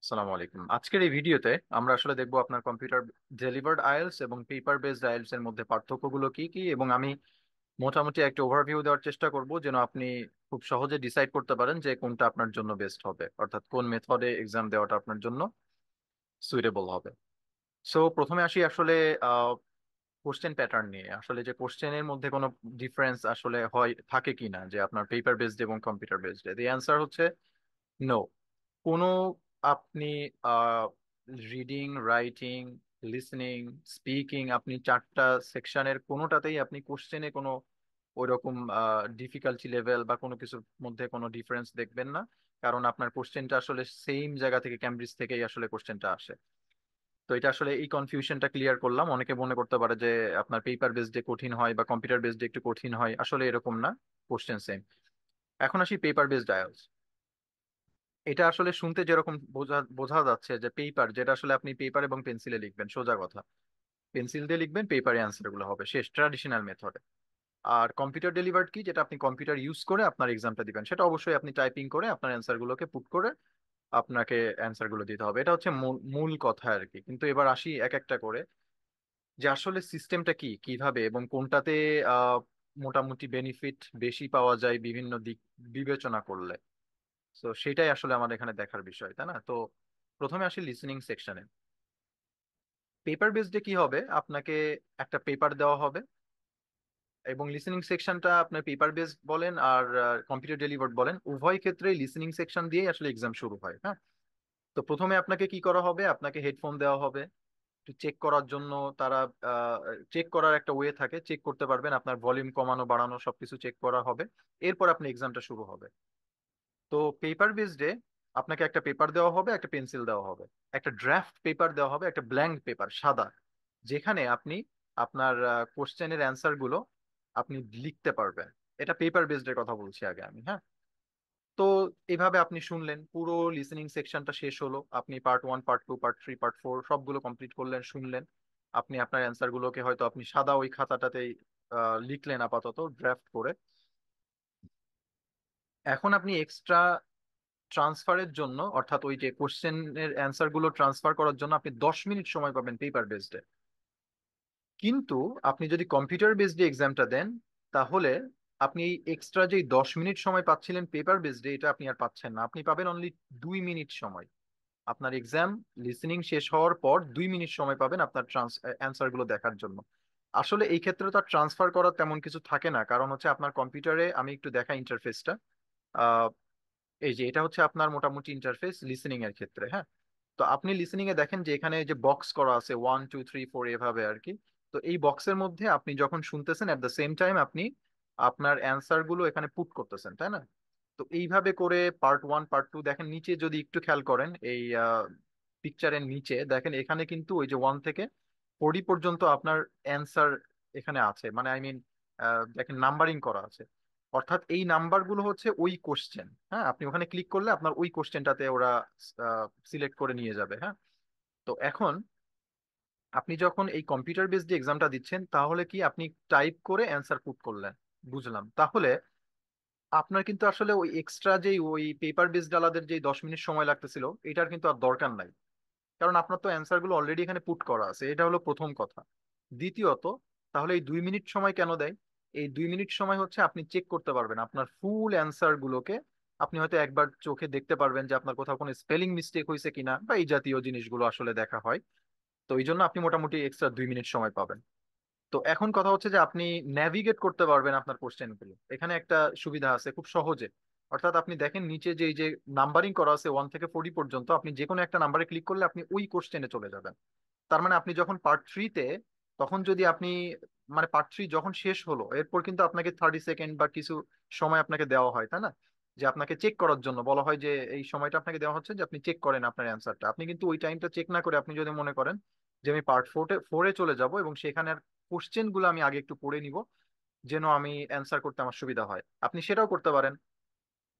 আসসালামু আলাইকুম। আজকের এই ভিডিওতে আমরা আসলে দেখবো আপনার কম্পিউটার ডেলিভার্ড আইএলটিএস এবং পেপার বেসড আইএলটিএস এর মধ্যে পার্থক্যগুলো কি কি, এবং আমি মোটামুটি একটা ওভারভিউ দেওয়ার চেষ্টা করব যেন আপনি খুব সহজে ডিসাইড করতে পারেন যে কোনটা আপনার জন্য বেস্ট হবে, অর্থাৎ কোন মেথডে এক্সাম দেওয়াটা আপনার জন্য সুইটেবল হবে। সো প্রথমে আসি আসলে কোশ্চেন প্যাটার্ন নিয়ে। আসলে যে কোশ্চেনের মধ্যে কোনো ডিফারেন্স আসলে হয় থাকে কিনা, যে আপনার পেপার বেসড এবং কম্পিউটার বেসড, এর অ্যান্সার হচ্ছে নো। কোনো আপনি রিডিং, রাইটিং, লিসনিং, স্পিকিং, আপনি চারটা সেকশনের কোনোটাতেই আপনি কোশ্চেনে কোনো ওইরকম ডিফিকাল্টি লেভেল বা কোনো কিছুর মধ্যে কোনো ডিফারেন্স দেখবেন না। কারণ আপনার কোশ্চেনটা আসলে সেম জায়গা থেকে, ক্যামব্রিজ থেকেই আসলে কোশ্চেনটা আসে। তো এটা আসলে এই কনফিউশনটা ক্লিয়ার করলাম। অনেকে মনে করতে পারে যে আপনার পেপার বেসডে কঠিন হয় বা কম্পিউটার বেসডে একটু কঠিন হয়, আসলে এরকম না, কোশ্চেন সেম। এখন আসি পেপার বেসড আইএলটিএস। এটা আসলে শুনতে যেরকম বোঝা বোঝা যাচ্ছে যে পেপার, যেটা আসলে আপনি পেপার এবং পেন্সিলে লিখবেন, সোজা কথা, পেন্সিল দিয়ে লিখবেন, পেপারে অ্যান্সার গুলো হবে, শেষ, ট্র্যাডিশনাল মেথডে। আর কম্পিউটার ডেলিভার্ড কি, যেটা আপনি কম্পিউটার ইউজ করে আপনার এক্সামটা দিবেন, সেটা অবশ্যই আপনি টাইপিং করে আপনার অ্যান্সার গুলোকে পুট করে আপনাকে অ্যান্সার গুলো দিতে হবে। এটা হচ্ছে মূল মূল কথা আর কি। কিন্তু এবার আসি এক একটা করে, যে আসলে সিস্টেমটা কি, কিভাবে এবং কোনটাতে আহ মোটামুটি বেনিফিট বেশি পাওয়া যায় বিভিন্ন দিক বিবেচনা করলে। তো সেটাই আসলে আমার এখানে দেখার বিষয়, তাই না? তো প্রথমে আসি লিসেনিং সেকশনে। পেপার বেসডে কি হবে, আপনাকে একটা পেপার দেওয়া হবে, এবং লিসেনিং সেকশনটা আপনার পেপার বেসড বলেন আর কম্পিউটার ডেলিভার্ড বলেন, উভয় ক্ষেত্রে লিসেনিং সেকশন দিয়েই আসলে এক্সাম শুরু হয়। হ্যাঁ, তো প্রথমে আপনাকে কি করা হবে, আপনাকে হেডফোন দেওয়া হবে একটু চেক করার জন্য। তারা চেক করার একটা ওয়ে থাকে, চেক করতে পারবেন, আপনার ভলিউম কমানো বাড়ানো সবকিছু চেক করা হবে। এরপর আপনি এক্সামটা শুরু হবে। তো পেপার বেসডে আপনাকে একটা পেপার দেওয়া হবে, একটা পেন্সিল দেওয়া হবে, একটা ড্রাফট পেপার দেওয়া হবে, একটা ব্ল্যাঙ্ক পেপার সাদা, যেখানে আপনি আপনার কোশ্চেনের অ্যান্সার গুলো আপনি লিখতে পারবেন। এটা পেপার বেসড এর কথা বলছি আগে আমি, হ্যাঁ। তো এইভাবে আপনি শুনলেন, পুরো লিসেনিং সেকশনটা শেষ হলো, আপনি part one, part two, part three, part four সবগুলো কমপ্লিট করলেন, শুনলেন। আপনি আপনার অ্যান্সার গুলোকে হয়তো আপনি সাদা ওই খাতাটাতেই লিখলেন আপাতত ড্রাফট করে। এখন আপনি এক্সট্রা ট্রান্সফারের জন্য, অর্থাৎ ওই যে কোশ্চেনের অ্যান্সার গুলো ট্রান্সফার করার জন্য আপনি 10 মিনিট সময় পাবেন পেপার বেসডে। কিন্তু আপনি যদি কম্পিউটার বেসড এক্সামটা দেন, তাহলে আপনি এই এক্সট্রা যে 10 মিনিট সময় পাচ্ছিলেন পেপার বেসডে, এটা আপনি আর পাচ্ছেন না। আপনি পাবেন অনলি 2 মিনিট সময়। আপনার এক্সাম লিসেনিং শেষ হওয়ার পর 2 মিনিট সময় পাবেন আপনার অ্যান্সার গুলো দেখার জন্য। আসলে এই ক্ষেত্রে তো আর ট্রান্সফার করার তেমন কিছু থাকে না, কারণ হচ্ছে আপনার কম্পিউটারে, আমি একটু দেখা ইন্টারফেসটা, এই যে এটা হচ্ছে আপনার মোটামুটি ইন্টারফেস লিসেনিং এর ক্ষেত্রে, হ্যাঁ। তো আপনি লিসেনিং এ দেখেন যে এখানে যে বক্স করা আছে 1 2 3 4 এভাবে আর কি। তো এই বক্সের মধ্যে আপনি যখন শুনতেছেন, এট দ্য সেম টাইম আপনি আপনার অ্যান্সার গুলো এখানে পুট করতেছেন, তাই না? তো এইভাবে করে পার্ট ওয়ান, পার্ট টু, দেখেন নিচে যদি একটু খেয়াল করেন, এই পিকচারের নিচে দেখেন, এখানে কিন্তু ওই যে 1 থেকে 40 পর্যন্ত আপনার অ্যান্সার এখানে আছে, মানে আই মিন দেখেন নাম্বারিং করা আছে। অর্থাৎ এই নাম্বারগুলো হচ্ছে ওই কোশ্চেন। হ্যাঁ, আপনি ওখানে ক্লিক করলে আপনার ওই কোশ্চেনটাতে ওরা সিলেক্ট করে নিয়ে যাবে, হ্যাঁ। তো এখন আপনি যখন এই কম্পিউটার বেসড এক্সামটা দিচ্ছেন, তাহলে কি আপনি টাইপ করে অ্যান্সার পুট করলেন, বুঝলাম, তাহলে আপনার কিন্তু আসলে ওই এক্সট্রা যেই ওই পেপার বেসড আলাদের যে 10 মিনিট সময় লাগতেছিল, এটার কিন্তু আর দরকার নাই। কারণ আপনার তো অ্যান্সার গুলো অলরেডি এখানে পুট করা আছে, এটা হলো প্রথম কথা। দ্বিতীয়ত, তাহলে এই 2 মিনিট সময় কেন দেয়? এই 2 মিনিট সময় হচ্ছে আপনি চেক করতে পারবেন আপনার ফুল অ্যান্সার গুলোকে। আপনি হয়তো একবার চোখে দেখতে পারবেন যে আপনার কোথাও কোনো স্পেলিং মিস্টেক হয়েছে কিনা, বা এই জাতীয় জিনিসগুলো আসলে দেখা হয়। তো এই জন্য আপনি মোটামুটি এক্সট্রা 2 মিনিট সময় পাবেন। তো এখন কথা হচ্ছে যে আপনি ন্যাভিগেট করতে পারবেন আপনার কোশ্চেনগুলো। এখানে একটা সুবিধা আছে খুব সহজে। অর্থাৎ আপনি দেখেন নিচে যে এই যে নাম্বারিং করা আছে 1 থেকে 40 পর্যন্ত, আপনি যে কোনো একটা নাম্বারে ক্লিক করলে আপনি ওই কোশ্চেনে চলে যাবেন। তার মানে আপনি যখন পার্ট থ্রিতে, তখন যদি আপনি, মানে পার্ট থ্রি যখন শেষ হলো, এরপর কিন্তু আপনাকে 30 সেকেন্ড বা কিছু সময় আপনাকে দেওয়া হয়, তাই না? যে আপনাকে চেক করার জন্য বলা হয়, যে এই সময়টা আপনাকে দেওয়া হচ্ছে যে আপনি চেক করেন আপনার অ্যান্সারটা। আপনি কিন্তু ওই টাইমটা চেক না করে আপনি যদি মনে করেন যে আমি পার্ট ফোরে ফোরে চলে যাব এবং সেখানে কোশ্চেন গুলো আমি আগে একটু পড়ে নিব, যেন আমি অ্যান্সার করতে আমার সুবিধা হয়, আপনি সেটাও করতে পারেন।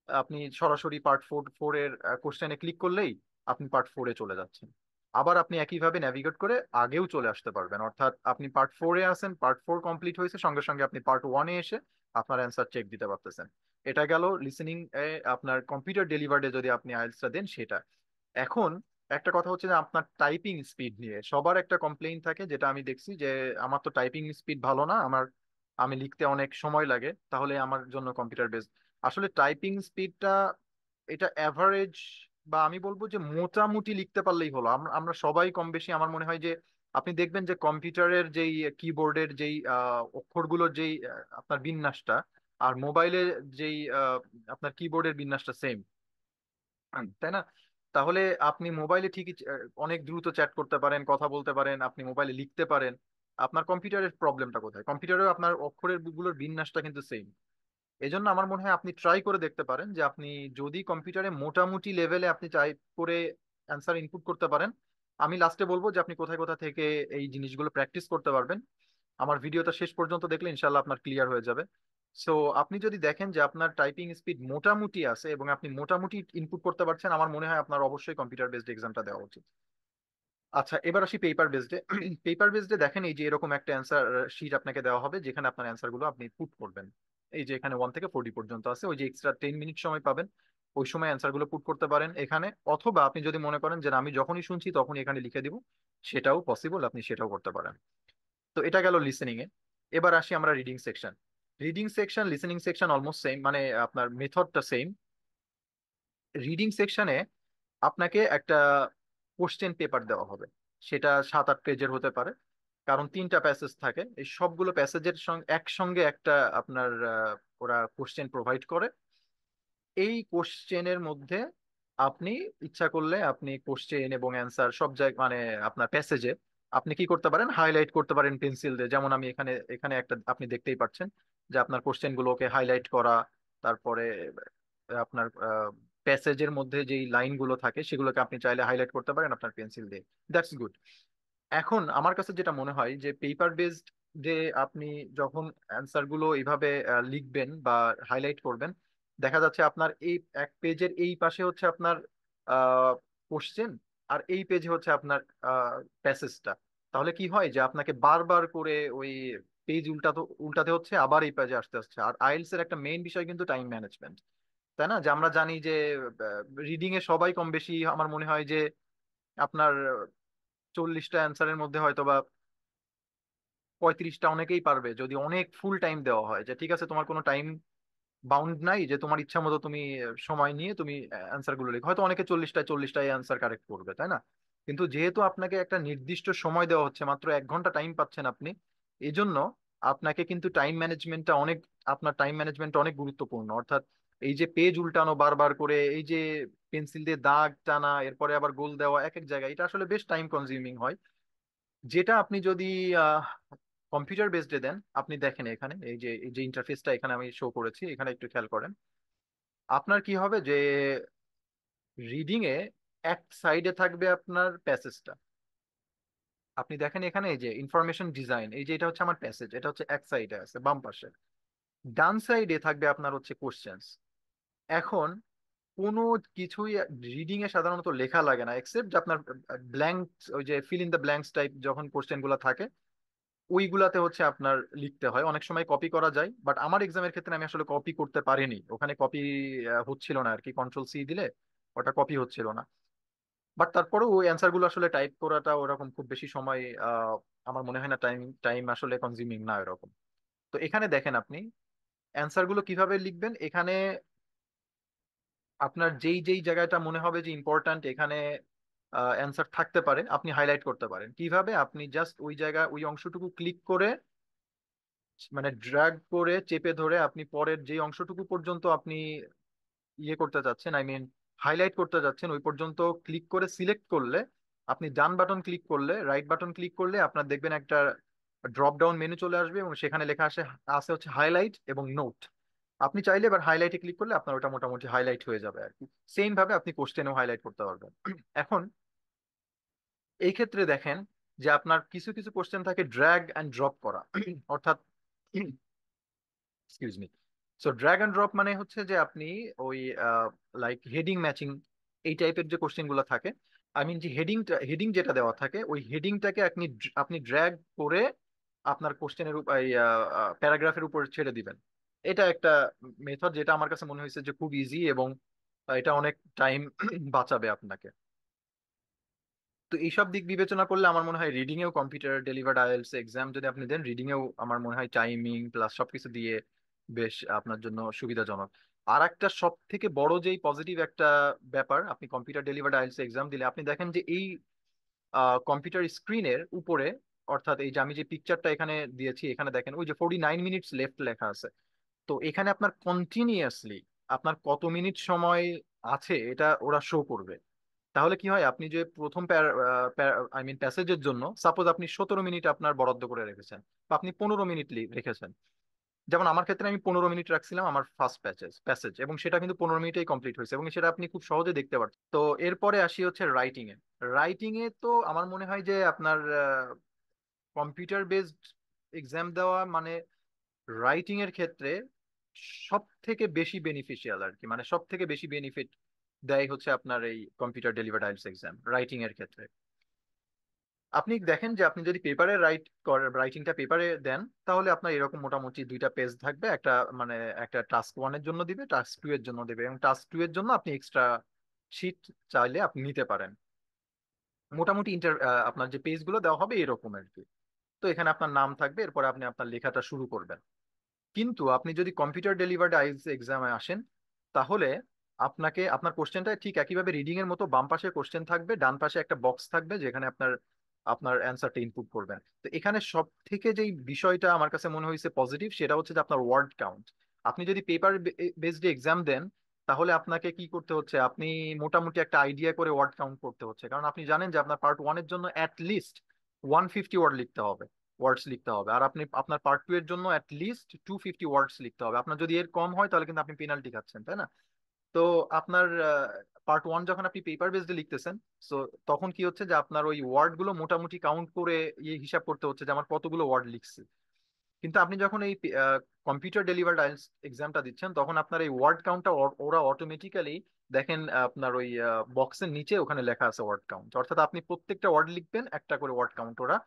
আপনি সরাসরি পার্ট ফোর এর কোশ্চেনে ক্লিক করলেই আপনি পার্ট ফোরে চলে যাচ্ছেন। আবার আপনি একইভাবে নেভিগেট করে আগেও চলে আসতে পারবেন, অর্থাৎ আপনি পার্ট ফোরে আছেন, পার্ট ফোর কমপ্লিট হয়েছে, সঙ্গে সঙ্গে আপনি পার্ট ওয়ানে এসে আপনার অ্যান্সার চেক দিতে পারতেছেন। এটা গেল লিসেনিং এ আপনার কম্পিউটার ডেলিভার্ডে যদি আপনি আইএলটিএসটা দেন সেটা। এখন একটা কথা হচ্ছে যে আপনার টাইপিং স্পিড নিয়ে সবার একটা কমপ্লেইন থাকে, যেটা আমি দেখছি যে আমার তো টাইপিং স্পিড ভালো না, আমি লিখতে অনেক সময় লাগে, তাহলে আমার জন্য কম্পিউটার বেসড। আসলে টাইপিং স্পিডটা এটা অ্যাভারেজ, বা আমি বলবো যে মোটামুটি লিখতে পারলেই হলো। আমরা আমরা সবাই কম বেশি, আমার মনে হয় যে আপনি দেখবেন যে কম্পিউটারের যেই কিবোর্ডের যেই অক্ষরগুলোর যেই আপনার বিন্যাসটা আর মোবাইলের যেই আপনার কিবোর্ডের বিন্যাসটা সেম, তাই না? তাহলে আপনি মোবাইলে ঠিকই অনেক দ্রুত চ্যাট করতে পারেন, কথা বলতে পারেন, আপনি মোবাইলে লিখতে পারেন। আপনার কম্পিউটারের প্রবলেমটা কোথায়? কম্পিউটারেও আপনার অক্ষরের গুলোর বিন্যাসটা কিন্তু সেম। এই জন্য আমার মনে হয় আপনি ট্রাই করে দেখতে পারেন যে আপনি যদি কম্পিউটারে মোটামুটি লেভেলে আপনি টাইপ করে অ্যান্সার ইনপুট করতে পারেন। আমি লাস্টে বলবো যে আপনি কোথায় কোথা থেকে এই জিনিসগুলো প্র্যাকটিস করতে পারবেন। আমার ভিডিওটা শেষ পর্যন্ত দেখলে ইনশাল্লাহ আপনার ক্লিয়ার হয়ে যাবে। সো আপনি যদি দেখেন যে আপনার টাইপিং স্পিড মোটামুটি আছে এবং আপনি মোটামুটি ইনপুট করতে পারছেন, আমার মনে হয় আপনার অবশ্যই কম্পিউটার বেসড এক্সামটা দেওয়া উচিত। আচ্ছা, এবার আসি পেপার বেসডে। পেপার বেসডে দেখেন এই যে এরকম একটা অ্যান্সার শিট আপনাকে দেওয়া হবে, যেখানে আপনার অ্যান্সার গুলো আপনি পুট করবেন। এই যে এখানে 1 থেকে 40 পর্যন্ত আছে, ওই যে এক্সট্রা 10 মিনিট সময় পাবেন, ওই সময় অ্যান্সার গুলো পুট করতে পারেন এখানে। অথবা আপনি যদি মনে করেন যে না, আমি যখনই শুনছি তখনই এখানে লিখে দিব, সেটাও পসিবল, আপনি সেটাও করতে পারেন। তো এটা গেল লিসেনিং এ। এবার আসি আমরা reading section. Reading section listening section almost same, মানে আপনার মেথডটা সেম। রিডিং সেকশনে আপনাকে একটা কোশ্চেন পেপার দেওয়া হবে, সেটা 7-8 পেজের হতে পারে, কারণ 3টা প্যাসেজ থাকে। এই সবগুলো প্যাসেজের সঙ্গে একসঙ্গে একটা আপনার ওরা কোশ্চেন প্রোভাইড করে। এই কোশ্চেনের মধ্যে আপনি ইচ্ছা করলে আপনি কোশ্চেন এবং অ্যান্সার সব জায়গায়, মানে আপনার প্যাসেজে আপনি কি করতে পারেন, হাইলাইট করতে পারেন পেন্সিল দিয়ে। যেমন আমি এখানে এখানে একটা আপনি দেখতেই পাচ্ছেন যে আপনার কোশ্চেন গুলোকে হাইলাইট করা, তারপরে আপনার প্যাসেজের মধ্যে যেই লাইনগুলো থাকে সেগুলোকে আপনি চাইলে হাইলাইট করতে পারেন আপনার পেন্সিল দিয়ে। That's good. এখন আমার কাছে যেটা মনে হয় যে পেপার বেসড, যে আপনি যখন অ্যান্সার গুলো এইভাবে লিখবেন বা হাইলাইট করবেন, দেখা যাচ্ছে আপনার এই এক পেজের এই পাশে হচ্ছে আপনার কোশ্চেন, আর এই পেজে হচ্ছে আপনার প্যাসেজটা। তাহলে কি হয় যে আপনাকে বারবার করে ওই পেজ উল্টাতে উল্টাতে হচ্ছে, আবার এই পেজে আসতে হচ্ছে। আর আইএলটিএস এর একটা মেইন বিষয় কিন্তু টাইম ম্যানেজমেন্ট, তাই না? যে আমরা জানি যে রিডিং এ সবাই কম বেশি, আমার মনে হয় যে আপনার 40টা অ্যান্সারের মধ্যে হয়তো বা 35টা অনেকেই পারবে, যদি অনেক ফুল টাইম দেওয়া হয়, যে ঠিক আছে তোমার কোনো টাইম বাউন্ড নাই, যে তোমার ইচ্ছা মতো তুমি সময় নিয়ে তুমি অ্যান্সার গুলো লিখো, হয়তো অনেকে 40টায় অ্যান্সার কারেক্ট করবে, তাই না? কিন্তু যেহেতু আপনাকে একটা নির্দিষ্ট সময় দেওয়া হচ্ছে, মাত্র 1 ঘন্টা টাইম পাচ্ছেন আপনি, এই জন্য আপনাকে কিন্তু টাইম ম্যানেজমেন্টটা অনেক, আপনার টাইম ম্যানেজমেন্ট অনেক গুরুত্বপূর্ণ। অর্থাৎ এই যে পেজ উল্টানো বারবার করে, এই যে পেন্সিল দিয়ে দাগ টানা, এরপরে আবার গোল দেওয়া এক এক জায়গায়, এটা আসলে বেশ টাইম কনজিউমিং হয়। যেটা আপনি যদি কম্পিউটার বেসডে দেন, আপনি দেখেন এখানে এই যে ইন্টারফেসটা এখানে আমি শো করেছি, এখানে একটু খেয়াল করেন। আপনার কি হবে যে রিডিং এ এক সাইডে থাকবে আপনার প্যাসেজটা। আপনি দেখেন এখানে এই যে ইনফরমেশন ডিজাইন, এই যে এটা হচ্ছে আমার প্যাসেজ, এটা হচ্ছে এক সাইডে আছে বাম পাশে। ডান সাইডে থাকবে আপনার হচ্ছে কোশ্চেন্স। এখন কোনো কিছুই রিডিং এ সাধারণত লেখা লাগে না, এক্সেপ্ট যে আপনার ব্ল্যাঙ্ক, ওই যে fill in the blanks type যখন কোশ্চেন গুলো থাকে, ওইগুলাতে হচ্ছে আপনার লিখতে হয়। অনেক সময় কপি করা যায়, বাট আমার এক্সামের ক্ষেত্রে আমি আসলে কপি করতে পারিনি, ওখানে কপি হচ্ছিল না আর কি, কন্ট্রোল সি দিলে ওটা কপি হচ্ছিল না। বাট তারপরেও ওই অ্যান্সার গুলো আসলে টাইপ করাটা ওরকম খুব বেশি সময় আমার মনে হয় না, টাইম টাইম আসলে কনজিউমিং না এরকম। তো এখানে দেখেন আপনি অ্যান্সার গুলো কিভাবে লিখবেন। এখানে আপনার যেই যেই জায়গাটা মনে হবে যে ইম্পর্ট্যান্ট, এখানে অ্যান্সার থাকতে পারে, আপনি হাইলাইট করতে পারেন। কিভাবে? আপনি জাস্ট ওই জায়গা ওই অংশটুকু ক্লিক করে, মানে ড্র্যাগ করে চেপে ধরে আপনি পরের যে অংশটুকু পর্যন্ত আপনি ইয়ে করতে চাচ্ছেন, আই মিন হাইলাইট করতে যাচ্ছেন, ওই পর্যন্ত ক্লিক করে সিলেক্ট করলে, আপনি ডান বাটন ক্লিক করলে, রাইট বাটন ক্লিক করলে আপনার দেখবেন একটা ড্রপ ডাউন মেনু চলে আসবে, এবং সেখানে লেখা আসে আছে হচ্ছে হাইলাইট এবং নোট। আপনি চাইলে এবার হাইলাইটে ক্লিক করলে আপনার ওটা মোটামুটি হাইলাইট হয়ে যাবে আর কি। সেম ভাবে আপনি কোশ্চেনেও হাইলাইট করতে পারবেন। এখন এই ক্ষেত্রে দেখেন যে আপনার কিছু কিছু কোশ্চেন থাকে ড্র্যাগ অ্যান্ড ড্রপ করা, অর্থাৎ excuse me. So drag and drop মানে হচ্ছে যে আপনি ওই লাইক হেডিং ম্যাচিং, এই টাইপের যে কোশ্চেন গুলো থাকে, আই মিন যে হেডিং যেটা দেওয়া থাকে, ওই হেডিংটাকে আপনি আপনি ড্র্যাগ করে আপনার কোশ্চেনের প্যারাগ্রাফের উপর ছেড়ে দিবেন। এটা একটা মেথড, যেটা আমার কাছে মনে হয়েছে যে খুব ইজি, এবং এটা অনেক টাইম বাঁচাবে আপনাকে। তো এইসব দিক বিবেচনা করলে আমার মনে হয় রিডিং এও কম্পিউটার ডেলিভার্ড আইএলটিএস এক্সাম যদি আপনি দেন, রিডিং এও আমার মনে হয় টাইমিং প্লাস সবকিছু দিয়ে বেশ আপনার জন্য সুবিধাজনক। আর একটা সব থেকে বড় যেই পজিটিভ একটা ব্যাপার, আপনি কম্পিউটার ডেলিভার্ড আইএলটিএস এক্সাম দিলে আপনি দেখেন যে এই কম্পিউটার স্ক্রিনের উপরে, অর্থাৎ এই যে আমি যে পিকচারটা এখানে দিয়েছি এখানে দেখেন ওই যে 49 মিনিটস লেফট লেখা আছে। তো এখানে আপনার কন্টিনিউয়াসলি আপনার কত মিনিট সময় আছে এটা ওরা শো করবে। তাহলে কি হয়, আপনি যে প্রথম প্যাসেজের জন্য সাপোজ আপনি 17 মিনিট আপনার বরাদ্দ করে রেখেছেন, বা আপনি 15 মিনিট রেখেছেন। যেমন আমার ক্ষেত্রে আমি 15 মিনিট রাখছিলাম আমার ফার্স্ট প্যাসেজ, এবং সেটা কিন্তু 15 মিনিটেই কমপ্লিট হয়েছে, এবং সেটা আপনি খুব সহজে দেখতে পাচ্ছেন। তো এরপরে আসি হচ্ছে রাইটিং এ। রাইটিং এ তো আমার মনে হয় যে আপনার কম্পিউটার বেসড এক্সাম দেওয়া মানে রাইটিং এর ক্ষেত্রে সব থেকে বেশি বেনিফিশিয়াল আর কি, মানে সব থেকে বেশি বেনিফিট দেয় হচ্ছে আপনার এই computer delivered IELTS exam writing এর ক্ষেত্রে। আপনি দেখেন যে আপনি যদি পেপারে রাইটিংটা পেপারে দেন, তাহলে আপনার এরকম মোটামুটি 2টা পেজ থাকবে, একটা মানে একটা টাস্ক 1 এর জন্য দিবে, টাস্ক 2 এর জন্য দিবে, এবং টাস্ক 2 এর জন্য আপনি এক্সট্রা শিট চাইলে আপনি নিতে পারেন। মোটামুটি আপনার যে পেজগুলো দেওয়া হবে এরকম আর কি। তো এখানে আপনার নাম থাকবে, এরপরে আপনি আপনার লেখাটা শুরু করবেন। কিন্তু আপনি যদি কম্পিউটার ডেলিভার্ড আইএলটিএস এক্সামে আসেন, তাহলে আপনাকে আপনার কোশ্চেনটা ঠিক একইভাবে রিডিং এর মতো বাম পাশে কোশ্চেন থাকবে, ডান পাশে একটা বক্স থাকবে যেখানে আপনার আপনার অ্যান্সারটা ইনপুট করবেন। তো এখানে সব থেকে যেই বিষয়টা আমার কাছে মনে হয়েছে পজিটিভ সেটা হচ্ছে যে আপনার ওয়ার্ড কাউন্ট। আপনি যদি পেপার বেসড এক্সাম দেন, তাহলে আপনাকে কি করতে হচ্ছে, আপনি মোটামুটি একটা আইডিয়া করে ওয়ার্ড কাউন্ট করতে হচ্ছে, কারণ আপনি জানেন যে আপনার পার্ট 1 এর জন্য অ্যাট লিস্ট 150 ওয়ার্ড লিখতে হবে, ওয়ার্ডস লিখতে হবে। আর আপনি আপনার পার্ট 2 এর জন্য অ্যাট লিস্ট 250 ওয়ার্ডস লিখতে হবে। আপনার যদি এর কম হয় তাহলে কিন্তু আপনি পেনাল্টি খাচ্ছেন, তাই না? তো আপনার পার্ট 1 যখন আপনি পেপার বেসডে লিখতেছেন, সো তখন কি হচ্ছে যে আপনার ওই ওয়ার্ড গুলো মোটামুটি কাউন্ট করে ইয়ে হিসাব করতে হচ্ছে যে আমার কতগুলো ওয়ার্ড লিখছি। কিন্তু আপনি যখন এই কম্পিউটার ডেলিভার্ড আইএলটিএস এক্সামটা দিচ্ছেন, তখন আপনার এই ওয়ার্ড কাউন্টটা ওরা অটোমেটিক্যালি দেখেন আপনার ওই বক্সের নিচে ওখানে লেখা আছে ওয়ার্ড কাউন্ট, অর্থাৎ আপনি প্রত্যেকটা ওয়ার্ড লিখবেন একটা করে ওয়ার্ড কাউন্ট ওরা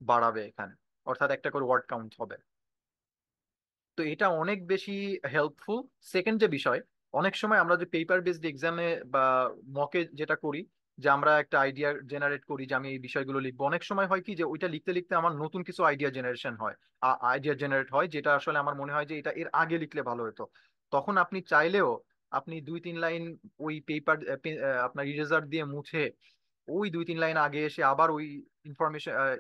বাড়াবে এখানে, অর্থাৎ একটা করে ওয়ার্ড কাউন্ট হবে। তো এটা অনেক বেশি হেল্পফুল। সেকেন্ড যে বিষয়, অনেক সময় আমরা যে পেপার বেসড এক্সামে বা মকে যেটা করি, যে আমরা একটা আইডিয়া জেনারেট করি যে আমি এই বিষয়গুলো লিখবো, অনেক সময় হয় কি যে ওইটা লিখতে লিখতে আমার নতুন কিছু আইডিয়া জেনারেট হয় যেটা আসলে আমার মনে হয় যে এটা এর আগে লিখলে ভালো হতো। তখন আপনি চাইলেও আপনি 2-3 লাইন ওই পেপার আপনার ইরেজার দিয়ে মুছে ওই 2-3 লাইন আগে এসে আবার ওই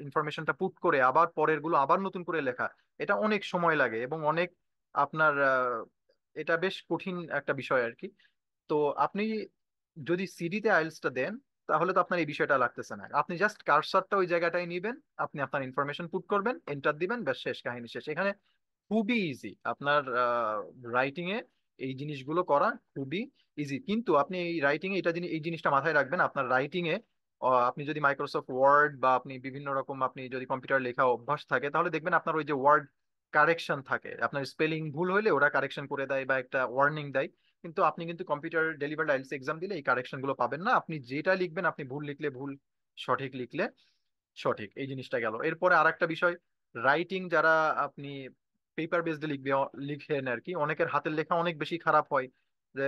ইনফরমেশনটা পুট করে আবার পরের গুলো আবার নতুন করে লেখা, এটা অনেক সময় লাগে এবং অনেক আপনার এটা বেশ কঠিন একটা বিষয় আর কি। তো আপনি যদি সিডিতে আইএলটিএসটা দেন, তাহলে তো আপনার এই বিষয়টা লাগতেছে না, আপনি জাস্ট কার্সারটা ওই জায়গাটায় নিবেন, আপনি আপনার ইনফরমেশন পুট করবেন, এন্টার দিবেন, ব্যাস শেষ, কাহিনী শেষ। এখানে খুবই ইজি আপনার রাইটিং এ এই জিনিসগুলো করা খুবই ইজি। কিন্তু আপনি এই রাইটিং এ এই জিনিসটা মাথায় রাখবেন, আপনার রাইটিং এ আপনি যদি মাইক্রোসফট ওয়ার্ড বা আপনি বিভিন্ন রকম আপনি যদি কম্পিউটার লেখা অভ্যাস থাকে, তাহলে দেখবেন আপনার ওই যে ওয়ার্ড কারেকশন থাকে, আপনার স্পেলিং ভুল হইলে ওরা কারেকশন করে দেয় বা একটা ওয়ার্নিং দেয়। কিন্তু আপনি কিন্তু কম্পিউটার ডেলিভার্ড আইএলটিএস এক্সাম দিলে এই কারেকশন গুলো পাবেন না, আপনি যেটা লিখবেন, আপনি ভুল লিখলে ভুল, সঠিক লিখলে সঠিক, এই জিনিসটা গেল। এরপরে আর একটা বিষয়, রাইটিং যারা আপনি পেপার বেসড লিখেন আর কি, অনেকের হাতের লেখা অনেক বেশি খারাপ হয়, যে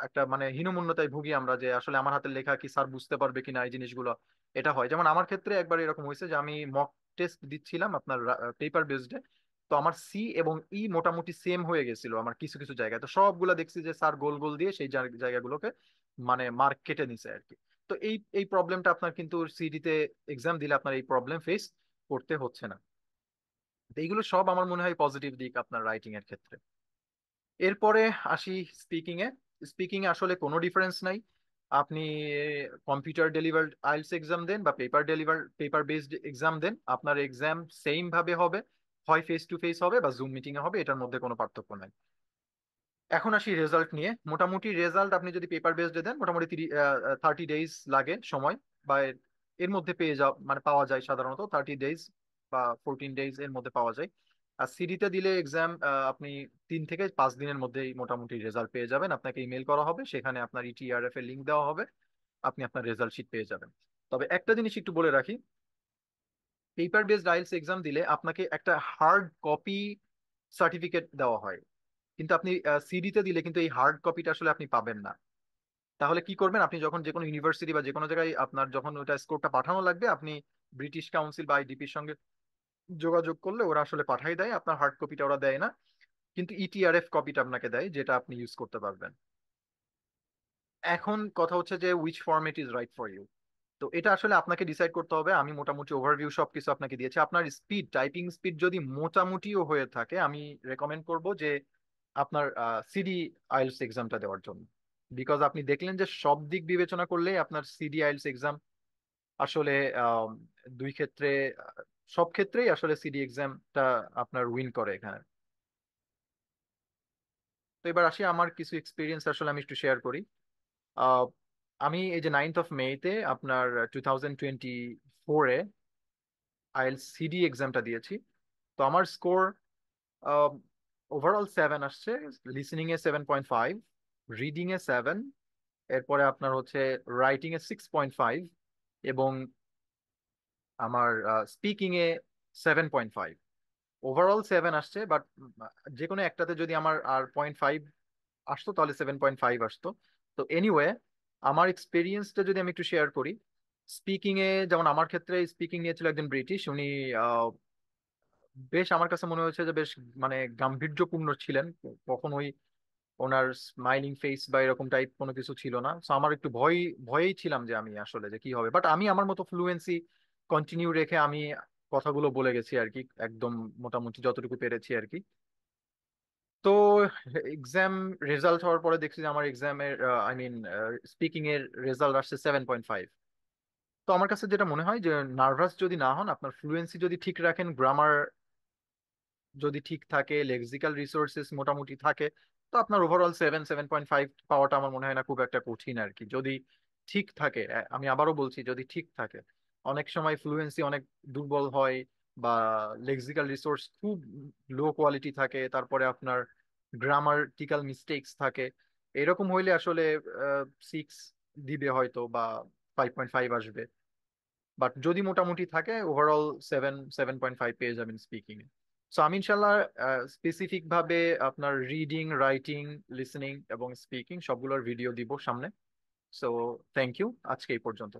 একটা মানে হীনমন্যতায় ভুগি আমরা যে আসলে আমার হাতের লেখা কি স্যার বুঝতে পারবে কিনা, এই জিনিসগুলো এটা হয়। যেমন আমার ক্ষেত্রে একবার এরকম হয়েছে যে আমি মক টেস্ট দিচ্ছিলাম আপনার পেপার বেসডে, তো আমার সি এবং ই মোটামুটি সেম হয়ে গেছিল আমার কিছু কিছু জায়গায়, তো সবগুলা দেখছি যে স্যার গোল গোল দিয়ে সেই জায়গাগুলোকে মানে মার্ক কেটে নিছে আর কি। তো এই এই প্রবলেমটা আপনার কিন্তু সিডিতে এক্সাম দিলে আপনার এই প্রবলেম ফেস করতে হচ্ছে না। তো এইগুলো সব আমার মনে হয় পজিটিভ দিক আপনার রাইটিং এর ক্ষেত্রে। এরপরে আসি স্পিকিং এ। স্পিকিং এ আসলে কোনো ডিফারেন্স নাই, আপনি কম্পিউটার ডেলিভার্ড আইএলটিএস এক্সাম দেন বা পেপার বেসড এক্সাম দেন, আপনার এক্সাম সেম ভাবে হবে, হয় ফেস টু ফেস হবে বা জুম মিটিং এ হবে, এটার মধ্যে কোনো পার্থক্য নাই। এখন আসি রেজাল্ট নিয়ে। মোটামুটি রেজাল্ট আপনি যদি পেপার বেসড দেন, মোটামুটি 30 ডেজ লাগে সময়, বা এর মধ্যে পেয়ে যাও, মানে পাওয়া যায় সাধারণত 30 ডেজ বা 14 ডেজ এর মধ্যে পাওয়া যায়। আর সিডিতে দিলে এক্সাম আপনি 3 থেকে 5 দিনের মধ্যেই মোটামুটি রেজাল্ট পেয়ে যাবেন, আপনাকে ইমেল করা হবে, সেখানে আপনার ইটিআরএফ এর লিঙ্ক দেওয়া হবে, আপনি আপনার রেজাল্ট শিট পেয়ে যাবেন। তবে একটা জিনিস একটু বলে রাখি, পেপার বেসড আইএলটিএস এক্সাম দিলে আপনাকে একটা হার্ড কপি সার্টিফিকেট দেওয়া হয়, কিন্তু আপনি সিডিতে দিলে কিন্তু এই হার্ড কপিটা আসলে আপনি পাবেন না। তাহলে কি করবেন, আপনি যখন যে কোনো ইউনিভার্সিটি বা যে কোনো জায়গায় আপনার যখন ওটা স্কোরটা পাঠানো লাগবে, আপনি ব্রিটিশ কাউন্সিল বা আইডিপির সঙ্গে যোগাযোগ করলে ওরা আসলে পাঠাই দেয়। আপনার হার্ড কপিটা ওরা দেয় না, কিন্তু ইটিআরএফ কপিটা আপনাকে দেয়, যেটা আপনি ইউজ করতে পারবেন। এখন কথা হচ্ছে যে which format is right for you. তো এটা আসলে আপনাকে ডিসাইড করতে হবে। আমি মোটামুটি ওভারভিউ সবকিছু আপনাকে দিয়েছি। আপনার স্পিড, টাইপিং স্পিড যদি মোটামুটিও হয়ে থাকে, আমি রেকমেন্ড করব যে আপনার সিডি আইএলটিএস এক্সামটা দেওয়ার জন্য। বিকজ আপনি দেখলেন যে সব দিক বিবেচনা করলে আপনার সিডি আইএলটিএস এক্সাম আসলে আম, দুই ক্ষেত্রে, সব ক্ষেত্রেই আসলে সিডি এক্সামটা আপনার উইন করে এখানে। তো এবার আসি আমার কিছু এক্সপিরিয়েন্স আসলে আমি একটু শেয়ার করি। আহ, আমি এই যে 9th of May-তে আপনার 2024-এ আইএলটিএস সিডি এক্সামটা দিয়েছি। তো আমার স্কোর ওভারঅল 7 আসছে। লিসনিং এ 7.5, রিডিং এ 7, এরপরে আপনার হচ্ছে রাইটিং এ 6.5, এবং আমার স্পিকিং এ 7.5। ওভারঅল 7 আসছে, বাট যে কোনো একটাতে যদি আমার আর 0.5 আসতো তাহলে 7.5 আসতো। তো এনিওয়ে, আমার এক্সপিরিয়েন্সটা যদি আমি একটু শেয়ার করি, স্পিকিং এ যেমন আমার ক্ষেত্রে স্পিকিং নিয়েছিল একজন ব্রিটিশ, উনি বেশ আমার কাছে মনে হয়েছে যে বেশ মানে গাম্ভীর্যপূর্ণ ছিলেন। কখনোই ওনার স্মাইলিং ফেস বা এরকম টাইপ কোনো কিছু ছিল না। সো আমার একটু ভয়েই ছিলাম যে আমি আসলে যে কি হবে, বাট আমি আমার মতো ফ্লুয়েন্সি কন্টিনিউ রেখে আমি কথাগুলো বলে গেছি আর কি, একদম মোটামুটি যতটুকু পেরেছি আর কি। তো এক্সাম রেজাল্ট হওয়ার পরে দেখছি যে আমার এক্সামের আই মিন স্পিকিং এর রেজাল্ট আসছে 7.5। তো আমার কাছে যেটা মনে হয় যে নার্ভাস যদি না হন, আপনার ফ্লুয়েন্সি যদি ঠিক রাখেন, গ্রামার যদি ঠিক থাকে, লেক্সিক্যাল রিসোর্সেস মোটামুটি থাকে, তো আপনার ওভারঅল 7.5 পাওয়াটা আমার মনে হয় না খুব একটা কঠিন আর কি, যদি ঠিক থাকে। আমি আবারও বলছি, যদি ঠিক থাকে। অনেক সময় ফ্লুয়েন্সি অনেক দুর্বল হয়, বা লেক্সিক্যাল রিসোর্স খুব লো কোয়ালিটি থাকে, তারপরে আপনার গ্রামাটিক্যাল মিস্টেক্স থাকে, এরকম হইলে আসলে 6 দিবে হয়তো, বা 5.5 আসবে। বাট যদি মোটামুটি থাকে, ওভারঅল 7.5 পেয়ে যাবেন স্পিকিং এ। সো আমি ইনশাল্লাহ স্পেসিফিক ভাবে আপনার রিডিং, রাইটিং, লিসনিং এবং স্পিকিং সবগুলোর ভিডিও দিব সামনে। সো থ্যাংক ইউ, আজকে এই পর্যন্ত।